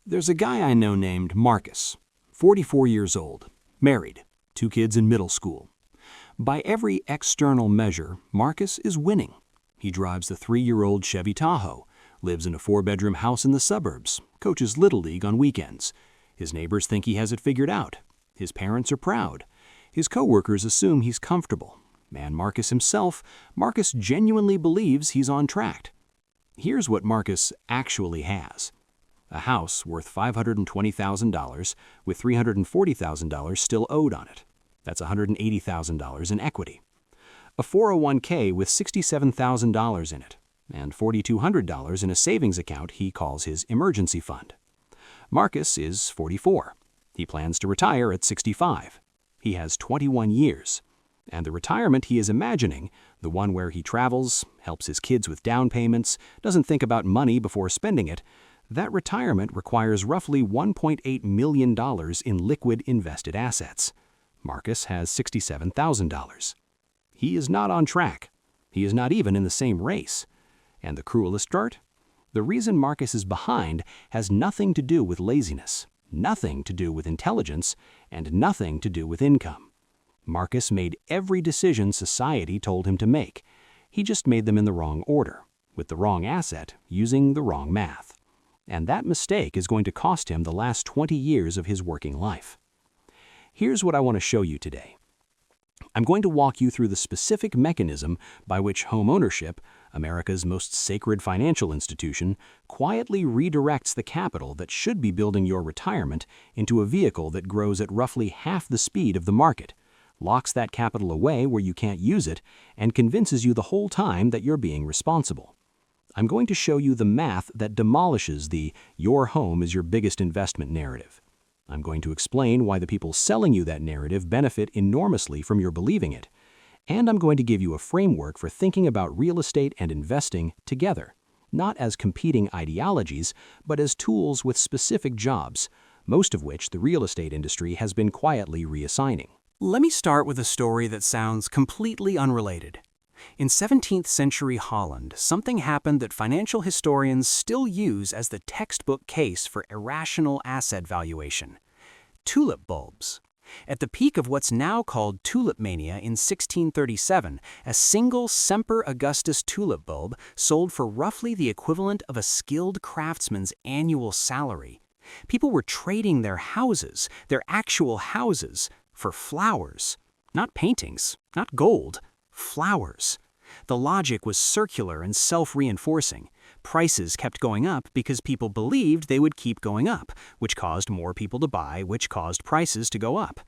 There's a guy I know named Marcus, 44 years old, married, 2 kids in middle school. By every external measure, Marcus is winning. He drives the 3-year-old Chevy Tahoe, lives in a 4-bedroom house in the suburbs, coaches Little League on weekends. His neighbors think he has it figured out. His parents are proud. His coworkers assume he's comfortable. And Marcus himself, Marcus genuinely believes he's on track. Here's what Marcus actually has. A house worth $520,000 with $340,000 still owed on it. That's $180,000 in equity. A 401k with $67,000 in it, and $4,200 in a savings account he calls his emergency fund. Marcus is 44. He plans to retire at 65. He has 21 years. And the retirement he is imagining, the one where he travels, helps his kids with down payments, doesn't think about money before spending it, that retirement requires roughly $1.8 million in liquid invested assets. Marcus has $67,000. He is not on track. He is not even in the same race. And the cruelest part? The reason Marcus is behind has nothing to do with laziness, nothing to do with intelligence, and nothing to do with income. Marcus made every decision society told him to make. He just made them in the wrong order, with the wrong asset, using the wrong math. And that mistake is going to cost him the last 20 years of his working life. Here's what I want to show you today. I'm going to walk you through the specific mechanism by which homeownership, America's most sacred financial institution, quietly redirects the capital that should be building your retirement into a vehicle that grows at roughly half the speed of the market, locks that capital away where you can't use it, and convinces you the whole time that you're being responsible. I'm going to show you the math that demolishes the "your home is your biggest investment" narrative. I'm going to explain why the people selling you that narrative benefit enormously from your believing it. And I'm going to give you a framework for thinking about real estate and investing together, not as competing ideologies, but as tools with specific jobs, most of which the real estate industry has been quietly reassigning. Let me start with a story that sounds completely unrelated. In 17th century Holland, something happened that financial historians still use as the textbook case for irrational asset valuation: tulip bulbs. At the peak of what's now called tulip mania in 1637, a single Semper Augustus tulip bulb sold for roughly the equivalent of a skilled craftsman's annual salary. People were trading their houses, their actual houses, for flowers. Not paintings, not gold. Flowers. The logic was circular and self-reinforcing. Prices kept going up because people believed they would keep going up, which caused more people to buy, which caused prices to go up.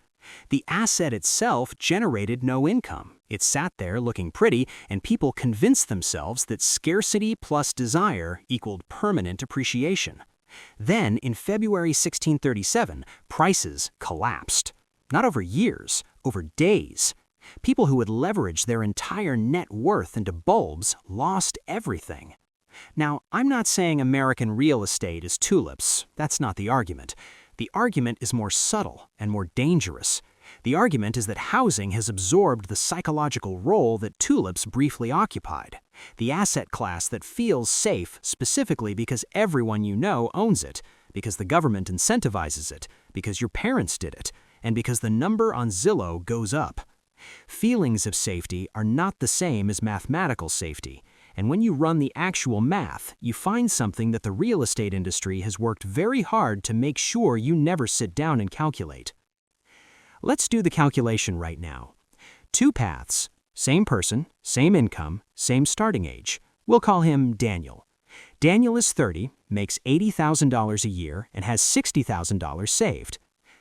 The asset itself generated no income. It sat there looking pretty, and people convinced themselves that scarcity plus desire equaled permanent appreciation. Then, in February 1637, prices collapsed. Not over years, over days. People who had leveraged their entire net worth into bulbs lost everything. Now, I'm not saying American real estate is tulips. That's not the argument. The argument is more subtle and more dangerous. The argument is that housing has absorbed the psychological role that tulips briefly occupied. The asset class that feels safe specifically because everyone you know owns it, because the government incentivizes it, because your parents did it, and because the number on Zillow goes up. Feelings of safety are not the same as mathematical safety, and when you run the actual math, you find something that the real estate industry has worked very hard to make sure you never sit down and calculate. Let's do the calculation right now. 2 paths, same person, same income, same starting age. We'll call him Daniel. Daniel is 30, makes $80,000 a year, and has $60,000 saved.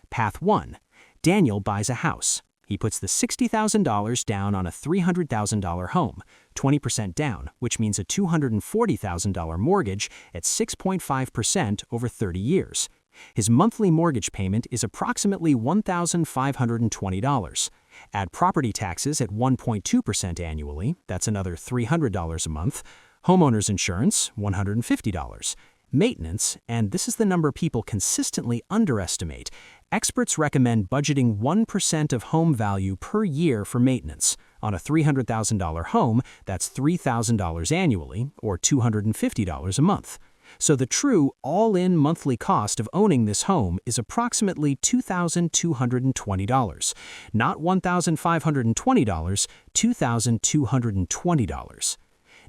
Path 1. Daniel buys a house. He puts the $60,000 down on a $300,000 home, 20% down, which means a $240,000 mortgage at 6.5% over 30 years. His monthly mortgage payment is approximately $1,520. Add property taxes at 1.2% annually, that's another $300 a month. Homeowner's insurance, $150. Maintenance, and this is the number people consistently underestimate. Experts recommend budgeting 1% of home value per year for maintenance. On a $300,000 home, that's $3,000 annually, or $250 a month. So the true all-in monthly cost of owning this home is approximately $2,220. Not $1,520, $2,220.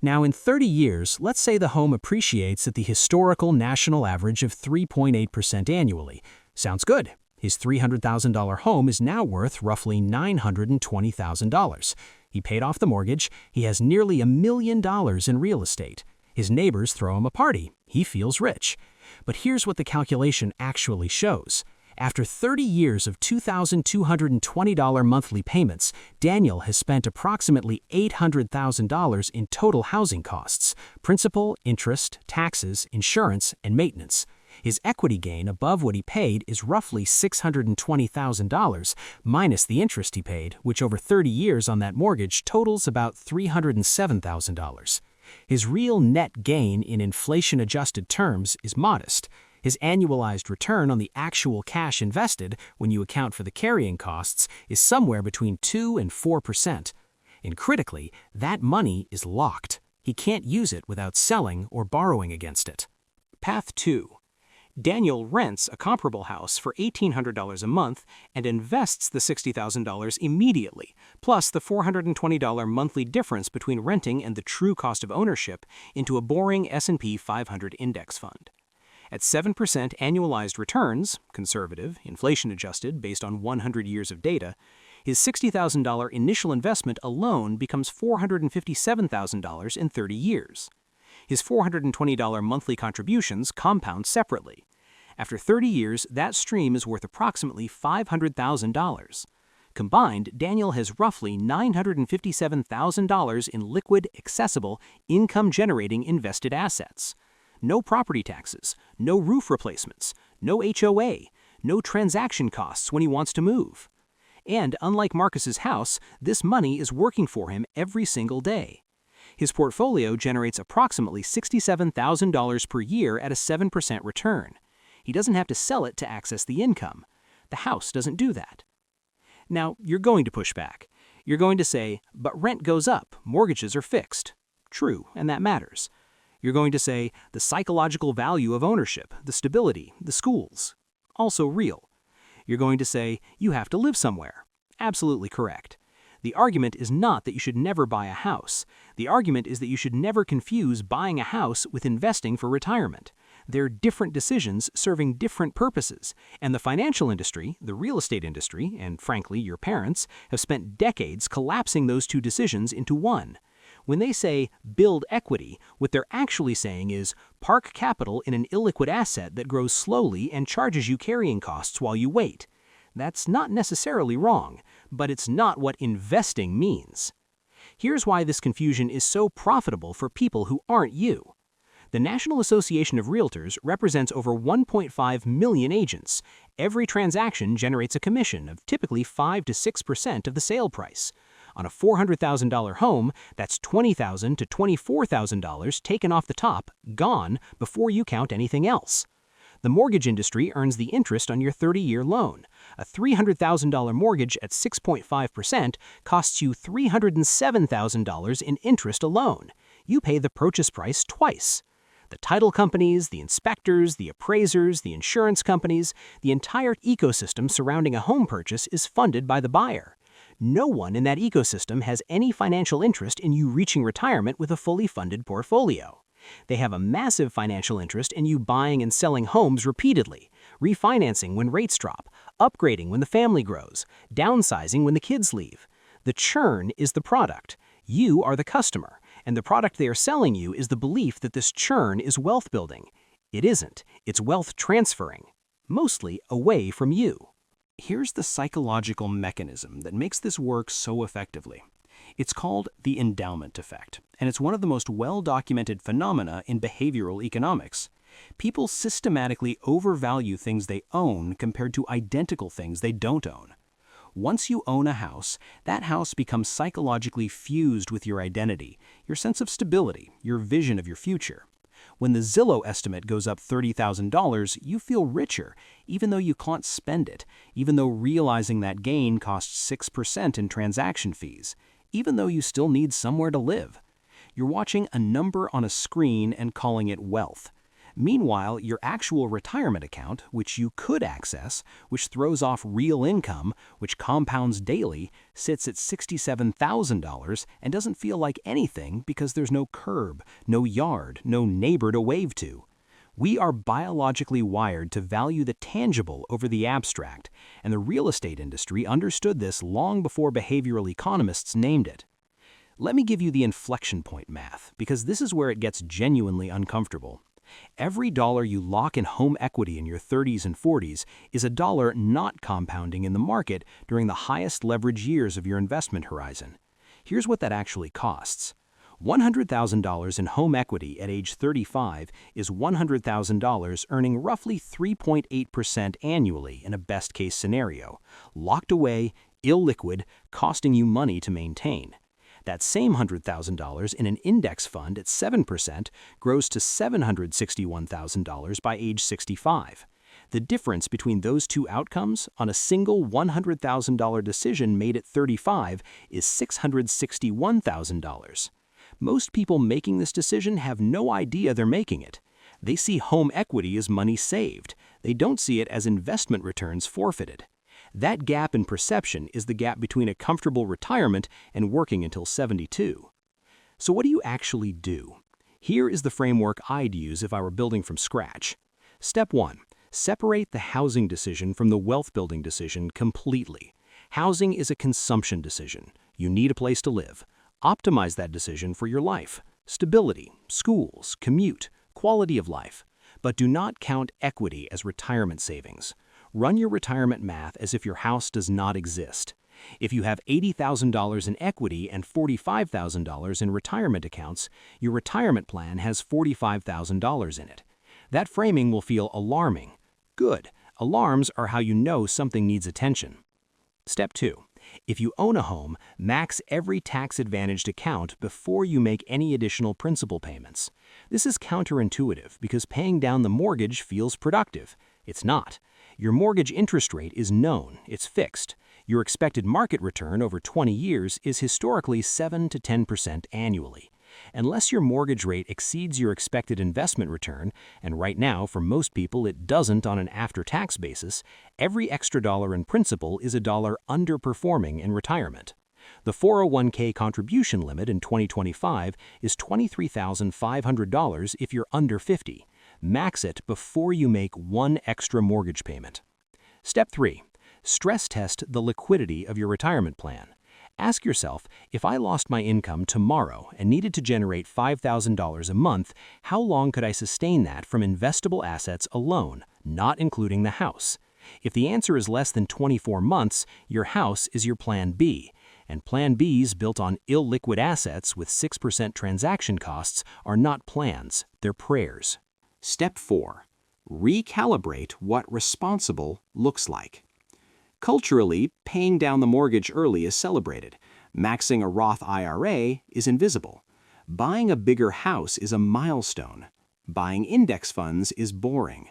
Now, in 30 years, let's say the home appreciates at the historical national average of 3.8% annually. Sounds good. His $300,000 home is now worth roughly $920,000. He paid off the mortgage. He has nearly $1 million in real estate. His neighbors throw him a party. He feels rich. But here's what the calculation actually shows. After 30 years of $2,220 monthly payments, Daniel has spent approximately $800,000 in total housing costs: principal, interest, taxes, insurance, and maintenance. His equity gain above what he paid is roughly $620,000, minus the interest he paid, which over 30 years on that mortgage totals about $307,000. His real net gain in inflation-adjusted terms is modest. His annualized return on the actual cash invested, when you account for the carrying costs, is somewhere between 2 and 4%. And critically, that money is locked. He can't use it without selling or borrowing against it. Path 2. Daniel rents a comparable house for $1,800 a month and invests the $60,000 immediately, plus the $420 monthly difference between renting and the true cost of ownership, into a boring S&P 500 index fund. At 7% annualized returns, conservative, inflation-adjusted based on 100 years of data, his $60,000 initial investment alone becomes $457,000 in 30 years. His $420 monthly contributions compound separately. After 30 years, that stream is worth approximately $500,000. Combined, Daniel has roughly $957,000 in liquid, accessible, income-generating invested assets. No property taxes, no roof replacements, no HOA, no transaction costs when he wants to move. And unlike Marcus's house, this money is working for him every single day. His portfolio generates approximately $67,000 per year at a 7% return. He doesn't have to sell it to access the income. The house doesn't do that. Now, you're going to push back. You're going to say, but rent goes up, mortgages are fixed. True, and that matters. You're going to say, the psychological value of ownership, the stability, the schools. Also real. You're going to say, you have to live somewhere. Absolutely correct. The argument is not that you should never buy a house. The argument is that you should never confuse buying a house with investing for retirement. They're different decisions serving different purposes, and the financial industry, the real estate industry, and frankly, your parents, have spent decades collapsing those two decisions into one. When they say build equity, what they're actually saying is park capital in an illiquid asset that grows slowly and charges you carrying costs while you wait. That's not necessarily wrong, but it's not what investing means. Here's why this confusion is so profitable for people who aren't you. The National Association of Realtors represents over 1.5 million agents. Every transaction generates a commission of typically 5 to 6% of the sale price. On a $400,000 home, that's $20,000 to $24,000 taken off the top, gone, before you count anything else. The mortgage industry earns the interest on your 30-year loan. A $300,000 mortgage at 6.5% costs you $307,000 in interest alone. You pay the purchase price twice. The title companies, the inspectors, the appraisers, the insurance companies, the entire ecosystem surrounding a home purchase is funded by the buyer. No one in that ecosystem has any financial interest in you reaching retirement with a fully funded portfolio. They have a massive financial interest in you buying and selling homes repeatedly, refinancing when rates drop, upgrading when the family grows, downsizing when the kids leave. The churn is the product. You are the customer, and the product they are selling you is the belief that this churn is wealth building. It isn't. It's wealth transferring, mostly away from you. Here's the psychological mechanism that makes this work so effectively. It's called the endowment effect, and it's one of the most well-documented phenomena in behavioral economics. People systematically overvalue things they own compared to identical things they don't own. Once you own a house, that house becomes psychologically fused with your identity, your sense of stability, your vision of your future. When the Zillow estimate goes up $30,000, you feel richer, even though you can't spend it, even though realizing that gain costs 6% in transaction fees, even though you still need somewhere to live. You're watching a number on a screen and calling it wealth. Meanwhile, your actual retirement account, which you could access, which throws off real income, which compounds daily, sits at $67,000 and doesn't feel like anything because there's no curb, no yard, no neighbor to wave to. We are biologically wired to value the tangible over the abstract, and the real estate industry understood this long before behavioral economists named it. Let me give you the inflection point math, because this is where it gets genuinely uncomfortable. Every dollar you lock in home equity in your 30s and 40s is a dollar not compounding in the market during the highest leverage years of your investment horizon. Here's what that actually costs. $100,000 in home equity at age 35 is $100,000 earning roughly 3.8% annually in a best-case scenario, locked away, illiquid, costing you money to maintain. That same $100,000 in an index fund at 7% grows to $761,000 by age 65. The difference between those two outcomes on a single $100,000 decision made at 35 is $661,000. Most people making this decision have no idea they're making it. They see home equity as money saved. They don't see it as investment returns forfeited. That gap in perception is the gap between a comfortable retirement and working until 72. So what do you actually do? Here is the framework I'd use if I were building from scratch. Step 1. Separate the housing decision from the wealth-building decision completely. Housing is a consumption decision. You need a place to live. Optimize that decision for your life, stability, schools, commute, quality of life. But do not count equity as retirement savings. Run your retirement math as if your house does not exist. If you have $80,000 in equity and $45,000 in retirement accounts, your retirement plan has $45,000 in it. That framing will feel alarming. Good. Alarms are how you know something needs attention. Step 2. If you own a home, max every tax-advantaged account before you make any additional principal payments. This is counterintuitive because paying down the mortgage feels productive. It's not. Your mortgage interest rate is known, it's fixed. Your expected market return over 20 years is historically 7 to 10% annually. Unless your mortgage rate exceeds your expected investment return, and right now for most people it doesn't on an after-tax basis, every extra dollar in principal is a dollar underperforming in retirement. The 401k contribution limit in 2025 is $23,500 if you're under 50. Max it before you make one extra mortgage payment. Step 3. Stress test the liquidity of your retirement plan. Ask yourself, if I lost my income tomorrow and needed to generate $5,000 a month, how long could I sustain that from investable assets alone, not including the house? If the answer is less than 24 months, your house is your Plan B. And Plan Bs built on illiquid assets with 6% transaction costs are not plans, they're prayers. Step 4. Recalibrate what responsible looks like. Culturally, paying down the mortgage early is celebrated. Maxing a Roth IRA is invisible. Buying a bigger house is a milestone. Buying index funds is boring.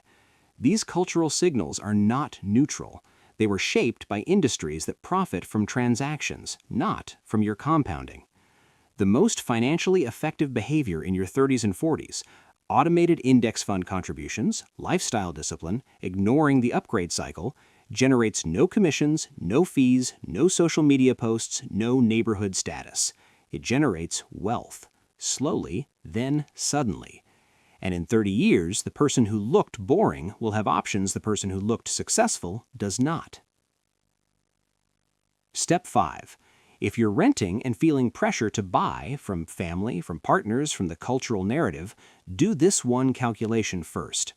These cultural signals are not neutral. They were shaped by industries that profit from transactions, not from your compounding. The most financially effective behavior in your 30s and 40s, automated index fund contributions, lifestyle discipline, ignoring the upgrade cycle, generates no commissions, no fees, no social media posts, no neighborhood status. It generates wealth, slowly, then suddenly. And in 30 years, the person who looked boring will have options the person who looked successful does not. Step 5. If you're renting and feeling pressure to buy from family, from partners, from the cultural narrative, do this one calculation first.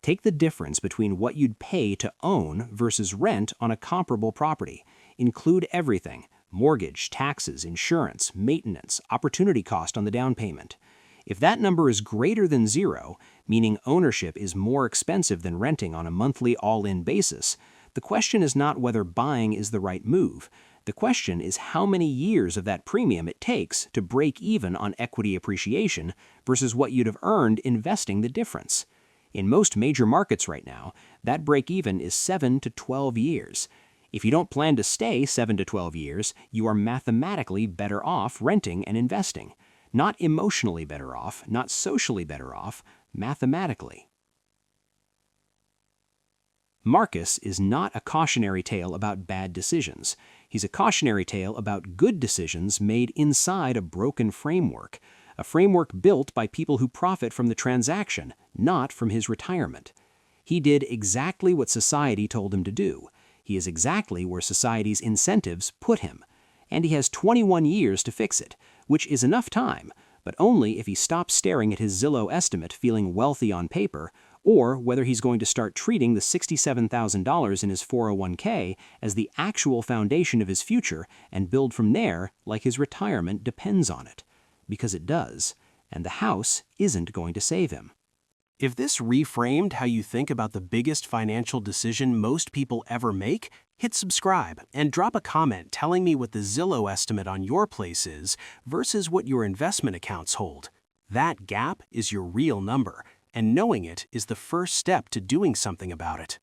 Take the difference between what you'd pay to own versus rent on a comparable property. Include everything: mortgage, taxes, insurance, maintenance, opportunity cost on the down payment. If that number is greater than 0, meaning ownership is more expensive than renting on a monthly all-in basis, the question is not whether buying is the right move. The question is how many years of that premium it takes to break even on equity appreciation versus what you'd have earned investing the difference. In most major markets right now, that break-even is 7 to 12 years. If you don't plan to stay 7 to 12 years, you are mathematically better off renting and investing. Not emotionally better off, not socially better off, mathematically. Marcus is not a cautionary tale about bad decisions. He's a cautionary tale about good decisions made inside a broken framework, a framework built by people who profit from the transaction, not from his retirement. He did exactly what society told him to do. He is exactly where society's incentives put him. And he has 21 years to fix it, which is enough time, but only if he stops staring at his Zillow estimate feeling wealthy on paper, or whether he's going to start treating the $67,000 in his 401k as the actual foundation of his future and build from there like his retirement depends on it. Because it does, and the house isn't going to save him. If this reframed how you think about the biggest financial decision most people ever make, hit subscribe and drop a comment telling me what the Zillow estimate on your place is versus what your investment accounts hold. That gap is your real number, and knowing it is the first step to doing something about it.